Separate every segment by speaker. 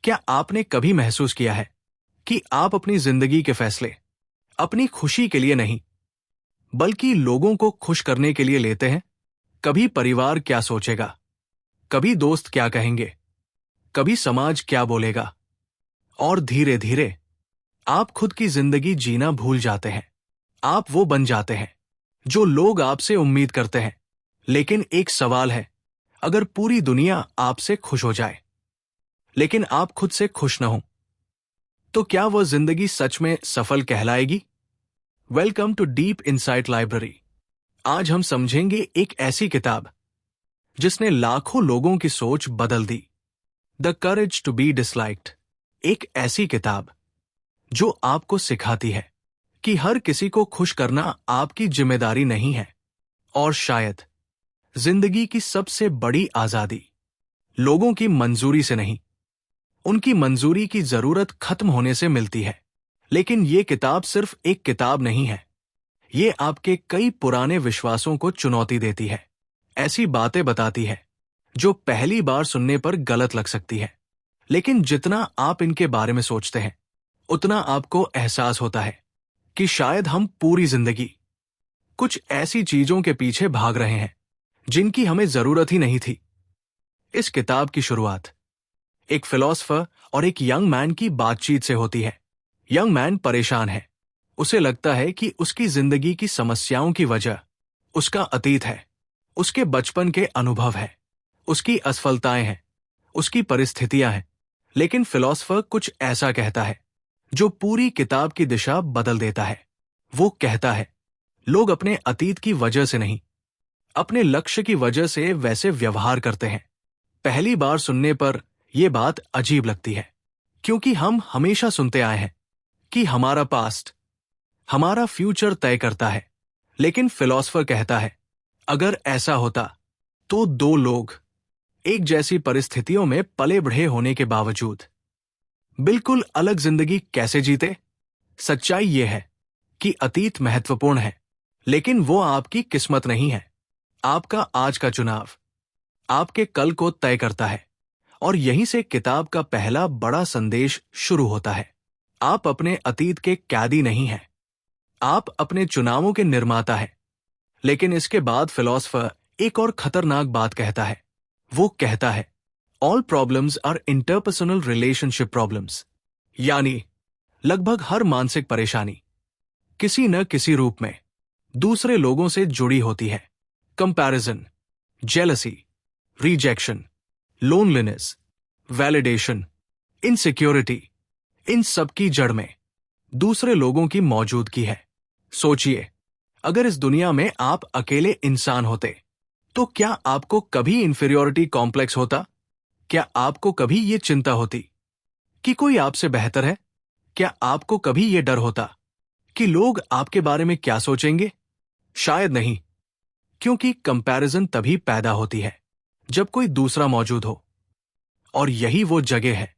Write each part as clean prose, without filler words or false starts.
Speaker 1: क्या आपने कभी महसूस किया है कि आप अपनी जिंदगी के फैसले अपनी खुशी के लिए नहीं, बल्कि लोगों को खुश करने के लिए लेते हैं? कभी परिवार क्या सोचेगा, कभी दोस्त क्या कहेंगे, कभी समाज क्या बोलेगा, और धीरे धीरे आप खुद की जिंदगी जीना भूल जाते हैं। आप वो बन जाते हैं जो लोग आपसे उम्मीद करते हैं। लेकिन एक सवाल है, अगर पूरी दुनिया आपसे खुश हो जाए लेकिन आप खुद से खुश न हो, तो क्या वह जिंदगी सच में सफल कहलाएगी? Welcome to deep insight library. आज हम समझेंगे एक ऐसी किताब जिसने लाखों लोगों की सोच बदल दी, the courage to be disliked. एक ऐसी किताब जो आपको सिखाती है कि हर किसी को खुश करना आपकी जिम्मेदारी नहीं है, और शायद जिंदगी की सबसे बड़ी आजादी लोगों की मंजूरी से नहीं, उनकी मंजूरी की जरूरत खत्म होने से मिलती है। लेकिन ये किताब सिर्फ एक किताब नहीं है, ये आपके कई पुराने विश्वासों को चुनौती देती है। ऐसी बातें बताती है जो पहली बार सुनने पर गलत लग सकती है, लेकिन जितना आप इनके बारे में सोचते हैं, उतना आपको एहसास होता है कि शायद हम पूरी जिंदगी कुछ ऐसी चीजों के पीछे भाग रहे हैं जिनकी हमें जरूरत ही नहीं थी। इस किताब की शुरुआत एक फिलोसफर और एक यंग मैन की बातचीत से होती है। यंग मैन परेशान है। उसे लगता है कि उसकी जिंदगी की समस्याओं की वजह उसका अतीत है, उसके बचपन के अनुभव है, उसकी असफलताएं हैं, उसकी परिस्थितियां हैं। लेकिन फिलोसफर कुछ ऐसा कहता है जो पूरी किताब की दिशा बदल देता है। वो कहता है, लोग अपने अतीत की वजह से नहीं, अपने लक्ष्य की वजह से वैसे व्यवहार करते हैं। पहली बार सुनने पर यह बात अजीब लगती है, क्योंकि हम हमेशा सुनते आए हैं कि हमारा पास्ट हमारा फ्यूचर तय करता है। लेकिन फिलोसफर कहता है, अगर ऐसा होता तो दो लोग एक जैसी परिस्थितियों में पले बढ़े होने के बावजूद बिल्कुल अलग जिंदगी कैसे जीते? सच्चाई यह है कि अतीत महत्वपूर्ण है, लेकिन वो आपकी किस्मत नहीं है। आपका आज का चुनाव आपके कल को तय करता है, और यहीं से किताब का पहला बड़ा संदेश शुरू होता है। आप अपने अतीत के कैदी नहीं हैं, आप अपने चुनावों के निर्माता हैं। लेकिन इसके बाद फिलोसफर एक और खतरनाक बात कहता है। वो कहता है, all problems are interpersonal relationship problems. यानी लगभग हर मानसिक परेशानी किसी न किसी रूप में दूसरे लोगों से जुड़ी होती है। Comparison, jealousy, rejection, loneliness, validation, insecurity, इन सब की जड़ में दूसरे लोगों की मौजूदगी है। सोचिए, अगर इस दुनिया में आप अकेले इंसान होते तो क्या आपको कभी इंफीरियोरिटी कॉम्प्लेक्स होता? क्या आपको कभी ये चिंता होती कि कोई आपसे बेहतर है? क्या आपको कभी ये डर होता कि लोग आपके बारे में क्या सोचेंगे? शायद नहीं, क्योंकि कंपैरिजन तभी पैदा होती है जब कोई दूसरा मौजूद हो। और यही वो जगह है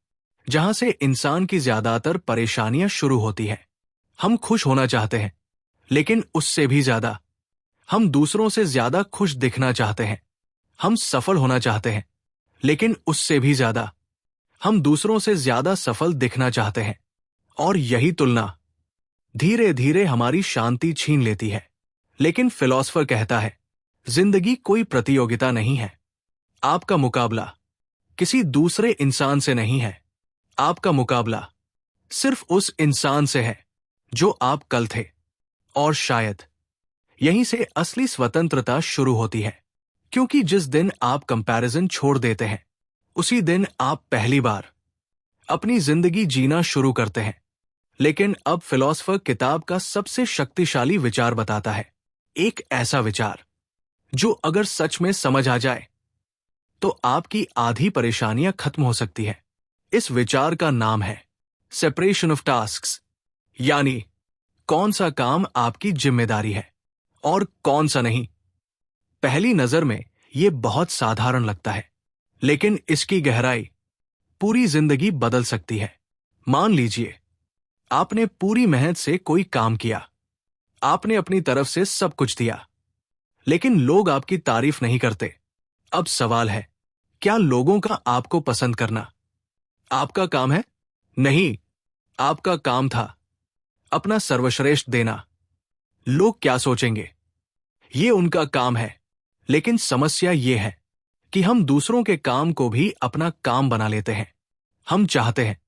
Speaker 1: जहां से इंसान की ज्यादातर परेशानियां शुरू होती हैं। हम खुश होना चाहते हैं, लेकिन उससे भी ज्यादा हम दूसरों से ज्यादा खुश दिखना चाहते हैं। हम सफल होना चाहते हैं, लेकिन उससे भी ज्यादा हम दूसरों से ज्यादा सफल दिखना चाहते हैं। और यही तुलना धीरे धीरे हमारी शांति छीन लेती है। लेकिन फिलोसफर कहता है, जिंदगी कोई प्रतियोगिता नहीं है। आपका मुकाबला किसी दूसरे इंसान से नहीं है। आपका मुकाबला सिर्फ उस इंसान से है जो आप कल थे। और शायद यहीं से असली स्वतंत्रता शुरू होती है, क्योंकि जिस दिन आप कंपैरिजन छोड़ देते हैं, उसी दिन आप पहली बार अपनी जिंदगी जीना शुरू करते हैं। लेकिन अब फिलोसफर किताब का सबसे शक्तिशाली विचार बताता है, एक ऐसा विचार जो अगर सच में समझ आ जाए तो आपकी आधी परेशानियां खत्म हो सकती है। इस विचार का नाम है सेपरेशन ऑफ टास्क्स। यानी कौन सा काम आपकी जिम्मेदारी है और कौन सा नहीं। पहली नजर में यह बहुत साधारण लगता है, लेकिन इसकी गहराई पूरी जिंदगी बदल सकती है। मान लीजिए, आपने पूरी मेहनत से कोई काम किया, आपने अपनी तरफ से सब कुछ दिया, लेकिन लोग आपकी तारीफ नहीं करते। अब सवाल है, क्या लोगों का आपको पसंद करना आपका काम है? नहीं, आपका काम था अपना सर्वश्रेष्ठ देना। लोग क्या सोचेंगे? ये उनका काम है। लेकिन समस्या ये है कि हम दूसरों के काम को भी अपना काम बना लेते हैं। हम चाहते हैं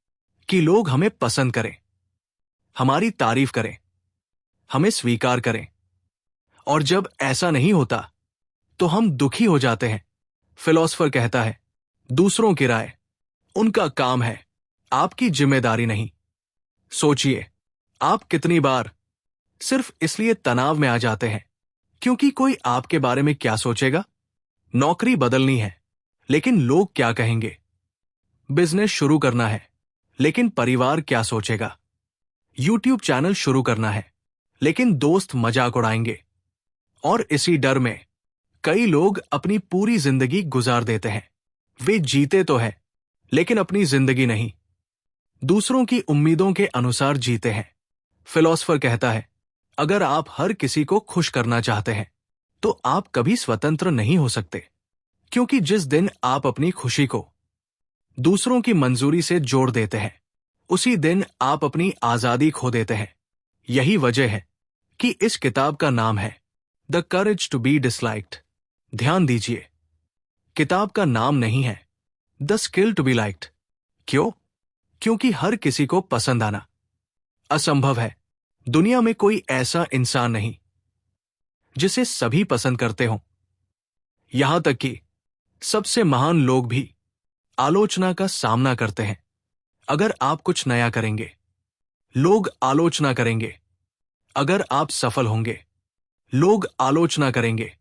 Speaker 1: कि लोग हमें पसंद करें, हमारी तारीफ करें, हमें स्वीकार करें। और जब ऐसा नहीं होता तो हम दुखी हो जाते हैं। फिलॉसफर कहता है, दूसरों की राय उनका काम है, आपकी जिम्मेदारी नहीं। सोचिए, आप कितनी बार सिर्फ इसलिए तनाव में आ जाते हैं क्योंकि कोई आपके बारे में क्या सोचेगा। नौकरी बदलनी है, लेकिन लोग क्या कहेंगे। बिजनेस शुरू करना है, लेकिन परिवार क्या सोचेगा। यूट्यूब चैनल शुरू करना है, लेकिन दोस्त मजाक उड़ाएंगे। और इसी डर में कई लोग अपनी पूरी जिंदगी गुजार देते हैं। वे जीते तो है, लेकिन अपनी जिंदगी नहीं, दूसरों की उम्मीदों के अनुसार जीते हैं। फिलॉसफर कहता है, अगर आप हर किसी को खुश करना चाहते हैं तो आप कभी स्वतंत्र नहीं हो सकते, क्योंकि जिस दिन आप अपनी खुशी को दूसरों की मंजूरी से जोड़ देते हैं, उसी दिन आप अपनी आजादी खो देते हैं। यही वजह है कि इस किताब का नाम है the courage to be disliked. ध्यान दीजिए, किताब का नाम नहीं है the skill to be liked. क्यों? क्योंकि हर किसी को पसंद आना असंभव है। दुनिया में कोई ऐसा इंसान नहीं जिसे सभी पसंद करते हों। यहां तक कि सबसे महान लोग भी आलोचना का सामना करते हैं। अगर आप कुछ नया करेंगे, लोग आलोचना करेंगे। अगर आप सफल होंगे, लोग आलोचना करेंगे।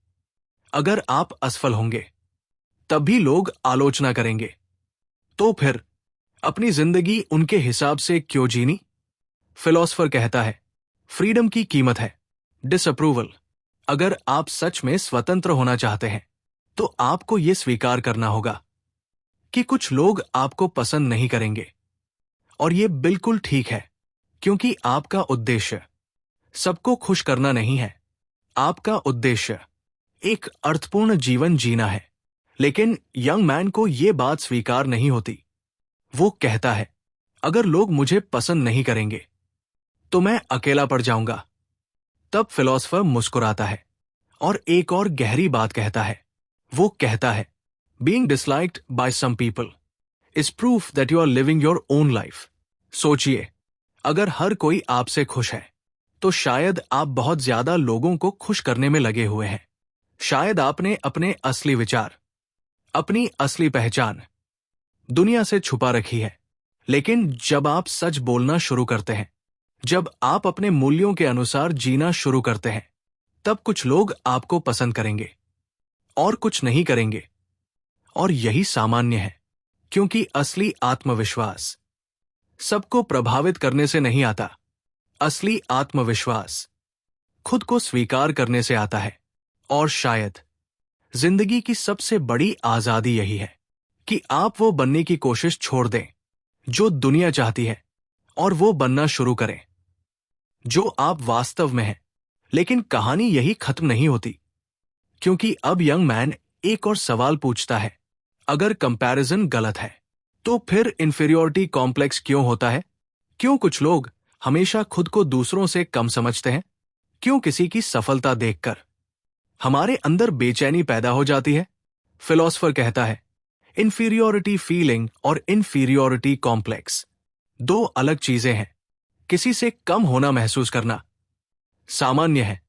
Speaker 1: अगर आप असफल होंगे, तब भी लोग आलोचना करेंगे। तो फिर अपनी जिंदगी उनके हिसाब से क्यों जीनी? फिलॉसफर कहता है, फ्रीडम की कीमत है डिसअप्रूवल। अगर आप सच में स्वतंत्र होना चाहते हैं तो आपको यह स्वीकार करना होगा कि कुछ लोग आपको पसंद नहीं करेंगे। और यह बिल्कुल ठीक है, क्योंकि आपका उद्देश्य सबको खुश करना नहीं है। आपका उद्देश्य एक अर्थपूर्ण जीवन जीना है। लेकिन यंग मैन को यह बात स्वीकार नहीं होती। वो कहता है, अगर लोग मुझे पसंद नहीं करेंगे तो मैं अकेला पड़ जाऊंगा। तब फिलॉसफर मुस्कुराता है और एक और गहरी बात कहता है। वो कहता है, being disliked by some people is proof that you are living your own life. सोचिए, अगर हर कोई आपसे खुश है तो शायद आप बहुत ज्यादा लोगों को खुश करने में लगे हुए हैं। शायद आपने अपने असली विचार, अपनी असली पहचान दुनिया से छुपा रखी है। लेकिन जब आप सच बोलना शुरू करते हैं, जब आप अपने मूल्यों के अनुसार जीना शुरू करते हैं, तब कुछ लोग आपको पसंद करेंगे और कुछ नहीं करेंगे। और यही सामान्य है, क्योंकि असली आत्मविश्वास सबको प्रभावित करने से नहीं आता। असली आत्मविश्वास खुद को स्वीकार करने से आता है। और शायद जिंदगी की सबसे बड़ी आजादी यही है कि आप वो बनने की कोशिश छोड़ दें जो दुनिया चाहती है, और वो बनना शुरू करें जो आप वास्तव में हैं। लेकिन कहानी यही खत्म नहीं होती, क्योंकि अब यंग मैन एक और सवाल पूछता है, अगर कंपैरिजन गलत है तो फिर इंफीरियॉरिटी कॉम्प्लेक्स क्यों होता है? क्यों कुछ लोग हमेशा खुद को दूसरों से कम समझते हैं? क्यों किसी की सफलता देखकर हमारे अंदर बेचैनी पैदा हो जाती है? फिलॉसफर कहता है, इंफीरियॉरिटी फीलिंग और इंफीरियॉरिटी कॉम्प्लेक्स दो अलग चीजें हैं। किसी से कम होना महसूस करना सामान्य है।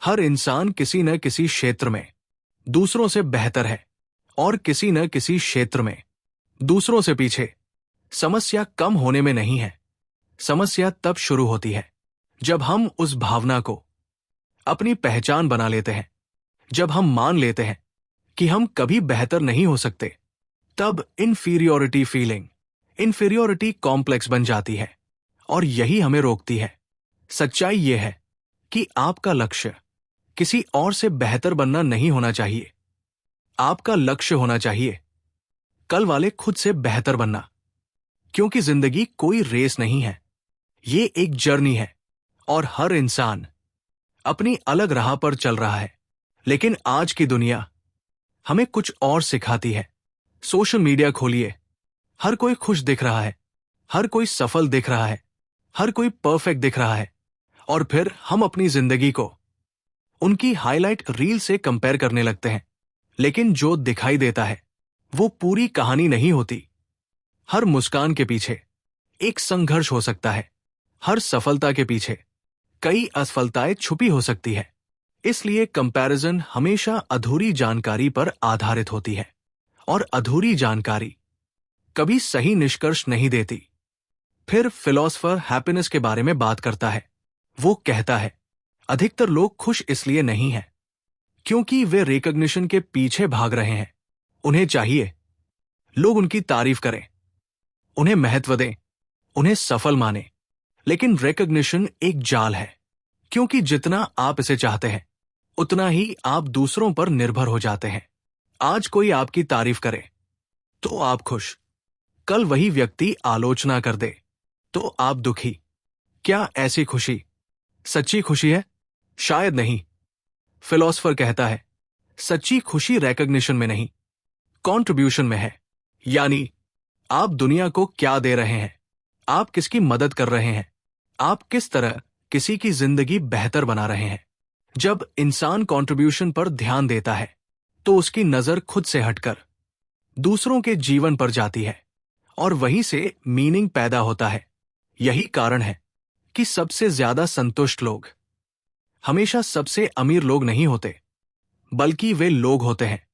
Speaker 1: हर इंसान किसी न किसी क्षेत्र में दूसरों से बेहतर है और किसी न किसी क्षेत्र में दूसरों से पीछे। समस्या कम होने में नहीं है। समस्या तब शुरू होती है जब हम उस भावना को अपनी पहचान बना लेते हैं, जब हम मान लेते हैं कि हम कभी बेहतर नहीं हो सकते। तब इंफीरियॉरिटी फीलिंग इंफीरियॉरिटी कॉम्प्लेक्स बन जाती है और यही हमें रोकती है। सच्चाई यह है कि आपका लक्ष्य किसी और से बेहतर बनना नहीं होना चाहिए। आपका लक्ष्य होना चाहिए कल वाले खुद से बेहतर बनना। क्योंकि जिंदगी कोई रेस नहीं है, ये एक जर्नी है और हर इंसान अपनी अलग राह पर चल रहा है। लेकिन आज की दुनिया हमें कुछ और सिखाती है। सोशल मीडिया खोलिए, हर कोई खुश दिख रहा है, हर कोई सफल दिख रहा है, हर कोई परफेक्ट दिख रहा है, और फिर हम अपनी जिंदगी को उनकी हाईलाइट रील से कंपेयर करने लगते हैं। लेकिन जो दिखाई देता है वो पूरी कहानी नहीं होती। हर मुस्कान के पीछे एक संघर्ष हो सकता है, हर सफलता के पीछे कई असफलताएं छुपी हो सकती है। इसलिए कंपैरिजन हमेशा अधूरी जानकारी पर आधारित होती है, और अधूरी जानकारी कभी सही निष्कर्ष नहीं देती। फिर फिलॉसफर हैप्पीनेस के बारे में बात करता है। वो कहता है, अधिकतर लोग खुश इसलिए नहीं हैं क्योंकि वे रिकॉग्निशन के पीछे भाग रहे हैं। उन्हें चाहिए लोग उनकी तारीफ करें, उन्हें महत्व दें, उन्हें सफल माने। लेकिन रिकॉग्निशन एक जाल है, क्योंकि जितना आप इसे चाहते हैं उतना ही आप दूसरों पर निर्भर हो जाते हैं। आज कोई आपकी तारीफ करे तो आप खुश, कल वही व्यक्ति आलोचना कर दे तो आप दुखी। क्या ऐसी खुशी सच्ची खुशी है? शायद नहीं। फिलॉसफर कहता है, सच्ची खुशी रिकॉग्निशन में नहीं, कंट्रीब्यूशन में है। यानी आप दुनिया को क्या दे रहे हैं, आप किसकी मदद कर रहे हैं, आप किस तरह किसी की जिंदगी बेहतर बना रहे हैं। जब इंसान कंट्रीब्यूशन पर ध्यान देता है तो उसकी नजर खुद से हटकर दूसरों के जीवन पर जाती है, और वहीं से मीनिंग पैदा होता है। यही कारण है कि सबसे ज्यादा संतुष्ट लोग हमेशा सबसे अमीर लोग नहीं होते, बल्कि वे लोग होते हैं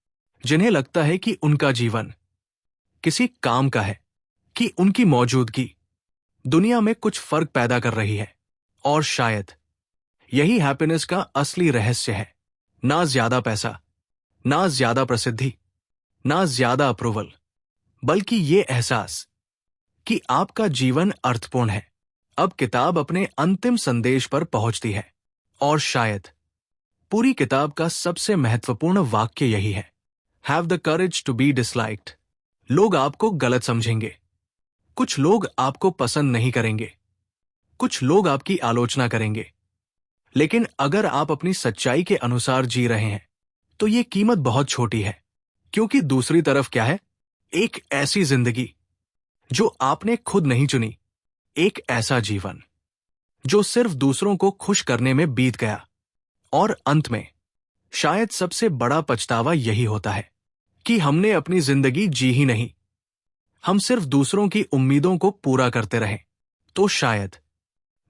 Speaker 1: जिन्हें लगता है कि उनका जीवन किसी काम का है, कि उनकी मौजूदगी दुनिया में कुछ फर्क पैदा कर रही है। और शायद यही हैप्पीनेस का असली रहस्य है। ना ज्यादा पैसा, ना ज्यादा प्रसिद्धि, ना ज्यादा अप्रूवल, बल्कि ये एहसास कि आपका जीवन अर्थपूर्ण है। अब किताब अपने अंतिम संदेश पर पहुंचती है, और शायद पूरी किताब का सबसे महत्वपूर्ण वाक्य यही है, have the courage to be disliked. लोग आपको गलत समझेंगे, कुछ लोग आपको पसंद नहीं करेंगे, कुछ लोग आपकी आलोचना करेंगे, लेकिन अगर आप अपनी सच्चाई के अनुसार जी रहे हैं तो ये कीमत बहुत छोटी है। क्योंकि दूसरी तरफ क्या है? एक ऐसी जिंदगी जो आपने खुद नहीं चुनी, एक ऐसा जीवन जो सिर्फ दूसरों को खुश करने में बीत गया। और अंत में शायद सबसे बड़ा पछतावा यही होता है कि हमने अपनी जिंदगी जी ही नहीं, हम सिर्फ दूसरों की उम्मीदों को पूरा करते रहे। तो शायद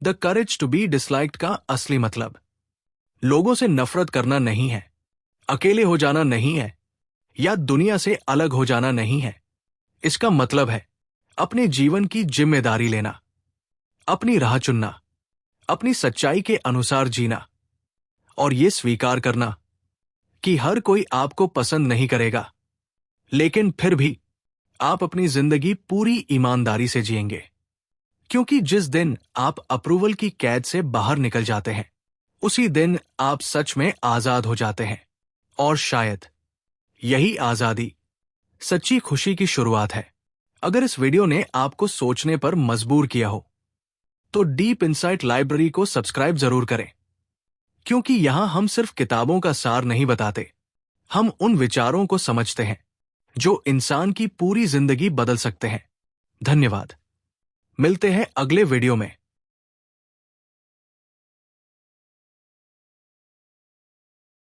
Speaker 1: the courage to be disliked का असली मतलब लोगों से नफरत करना नहीं है, अकेले हो जाना नहीं है, या दुनिया से अलग हो जाना नहीं है। इसका मतलब है अपने जीवन की जिम्मेदारी लेना, अपनी राह चुनना, अपनी सच्चाई के अनुसार जीना, और ये स्वीकार करना कि हर कोई आपको पसंद नहीं करेगा, लेकिन फिर भी आप अपनी जिंदगी पूरी ईमानदारी से जिएंगे। क्योंकि जिस दिन आप अप्रूवल की कैद से बाहर निकल जाते हैं, उसी दिन आप सच में आजाद हो जाते हैं। और शायद यही आजादी सच्ची खुशी की शुरुआत है। अगर इस वीडियो ने आपको सोचने पर मजबूर किया हो तो डीप इनसाइट लाइब्रेरी को सब्सक्राइब जरूर करें, क्योंकि यहां हम सिर्फ किताबों का सार नहीं बताते, हम उन विचारों को समझते हैं जो इंसान की पूरी जिंदगी बदल सकते हैं। धन्यवाद। मिलते हैं अगले वीडियो में।